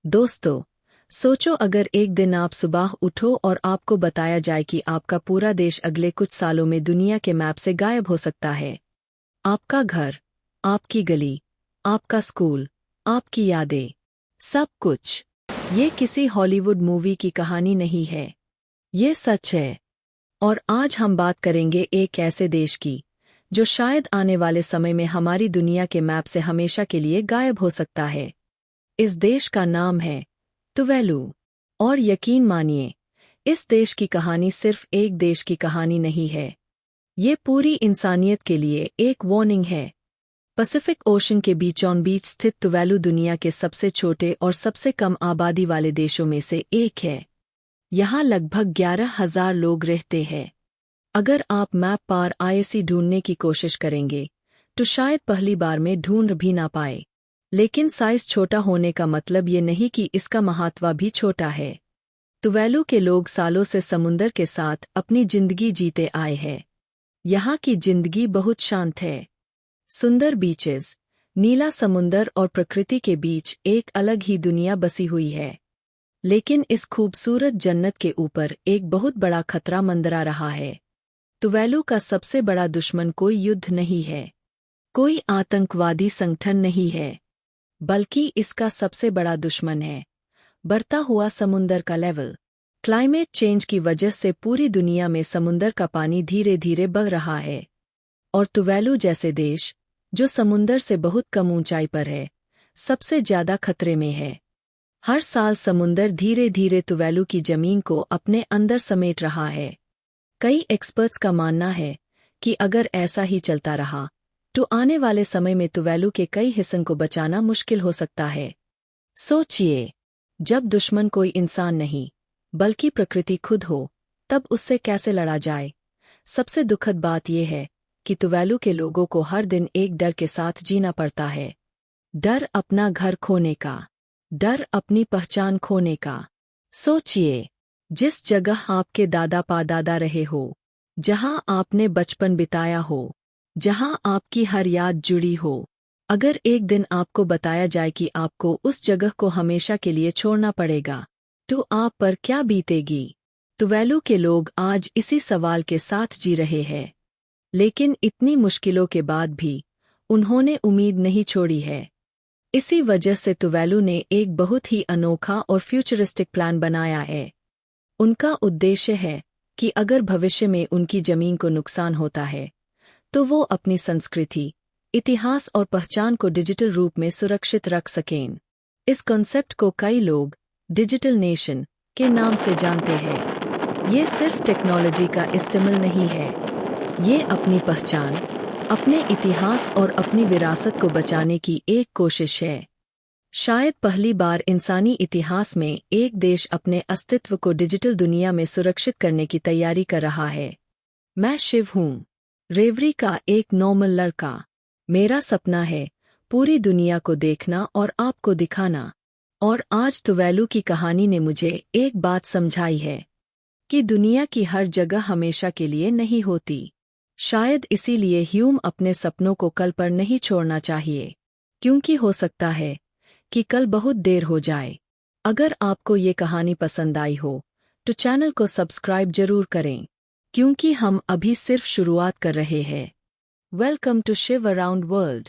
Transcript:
दोस्तों, सोचो अगर एक दिन आप सुबह उठो और आपको बताया जाए कि आपका पूरा देश अगले कुछ सालों में दुनिया के मैप से गायब हो सकता है। आपका घर, आपकी गली, आपका स्कूल, आपकी यादें, सब कुछ। ये किसी हॉलीवुड मूवी की कहानी नहीं है, ये सच है। और आज हम बात करेंगे एक ऐसे देश की, जो शायद आने वाले समय में हमारी दुनिया के मैप से हमेशा के लिए गायब हो सकता है। इस देश का नाम है तुवैलू। और यकीन मानिए, इस देश की कहानी सिर्फ एक देश की कहानी नहीं है। ये पूरी इंसानियत के लिए एक वार्निंग है। पैसिफिक ओशन के बीचों बीच स्थित तुवैलू दुनिया के सबसे छोटे और सबसे कम आबादी वाले देशों में से एक है। यहाँ लगभग 11,000 लोग रहते हैं। अगर आप मैप पर आईसी ढूंढने की कोशिश करेंगे, तो शायद पहली बार में ढूंढ भी ना पाए। लेकिन साइज छोटा होने का मतलब ये नहीं कि इसका महत्व भी छोटा है। तुवैलू के लोग सालों से समुंदर के साथ अपनी जिंदगी जीते आए हैं। यहाँ की जिंदगी बहुत शांत है। सुंदर बीचेस, नीला समुंदर और प्रकृति के बीच एक अलग ही दुनिया बसी हुई है। लेकिन इस खूबसूरत जन्नत के ऊपर एक बहुत बड़ा खतरा मंडरा रहा है। तुवैलू का सबसे बड़ा दुश्मन कोई युद्ध नहीं है, कोई आतंकवादी संगठन नहीं है, बल्कि इसका सबसे बड़ा दुश्मन है बढ़ता हुआ समुंदर का लेवल। क्लाइमेट चेंज की वजह से पूरी दुनिया में समुंदर का पानी धीरे धीरे बढ़ रहा है। और तुवैलू जैसे देश, जो समुंदर से बहुत कम ऊंचाई पर है, सबसे ज्यादा खतरे में है। हर साल समुंदर धीरे धीरे तुवैलू की जमीन को अपने अंदर समेट रहा है। कई एक्सपर्ट्स का मानना है कि अगर ऐसा ही चलता रहा, तो आने वाले समय में तुवैलू के कई हिस्सों को बचाना मुश्किल हो सकता है। सोचिए, जब दुश्मन कोई इंसान नहीं, बल्कि प्रकृति खुद हो, तब उससे कैसे लड़ा जाए। सबसे दुखद बात यह है कि तुवैलू के लोगों को हर दिन एक डर के साथ जीना पड़ता है। डर अपना घर खोने का, डर अपनी पहचान खोने का। सोचिए, जिस जगह आपके दादा परदादा रहे हो, जहां आपने बचपन बिताया हो, जहां आपकी हर याद जुड़ी हो, अगर एक दिन आपको बताया जाए कि आपको उस जगह को हमेशा के लिए छोड़ना पड़ेगा, तो आप पर क्या बीतेगी। तुवैलू के लोग आज इसी सवाल के साथ जी रहे हैं। लेकिन इतनी मुश्किलों के बाद भी उन्होंने उम्मीद नहीं छोड़ी है। इसी वजह से तुवैलू ने एक बहुत ही अनोखा और फ्यूचरिस्टिक प्लान बनाया है। उनका उद्देश्य है कि अगर भविष्य में उनकी जमीन को नुकसान होता है, तो वो अपनी संस्कृति, इतिहास और पहचान को डिजिटल रूप में सुरक्षित रख सकें। इस कॉन्सेप्ट को कई लोग डिजिटल नेशन के नाम से जानते हैं। ये सिर्फ टेक्नोलॉजी का इस्तेमाल नहीं है, ये अपनी पहचान, अपने इतिहास और अपनी विरासत को बचाने की एक कोशिश है। शायद पहली बार इंसानी इतिहास में एक देश अपने अस्तित्व को डिजिटल दुनिया में सुरक्षित करने की तैयारी कर रहा है। मैं शिव हूँ, रेवरी का एक नॉर्मल लड़का। मेरा सपना है पूरी दुनिया को देखना और आपको दिखाना। और आज तुवैलू की कहानी ने मुझे एक बात समझाई है कि दुनिया की हर जगह हमेशा के लिए नहीं होती। शायद इसीलिए ह्यूम अपने सपनों को कल पर नहीं छोड़ना चाहिए, क्योंकि हो सकता है कि कल बहुत देर हो जाए। अगर आपको ये कहानी पसंद आई हो, तो चैनल को सब्सक्राइब जरूर करें, क्योंकि हम अभी सिर्फ शुरुआत कर रहे हैं। Welcome to Shiv around world.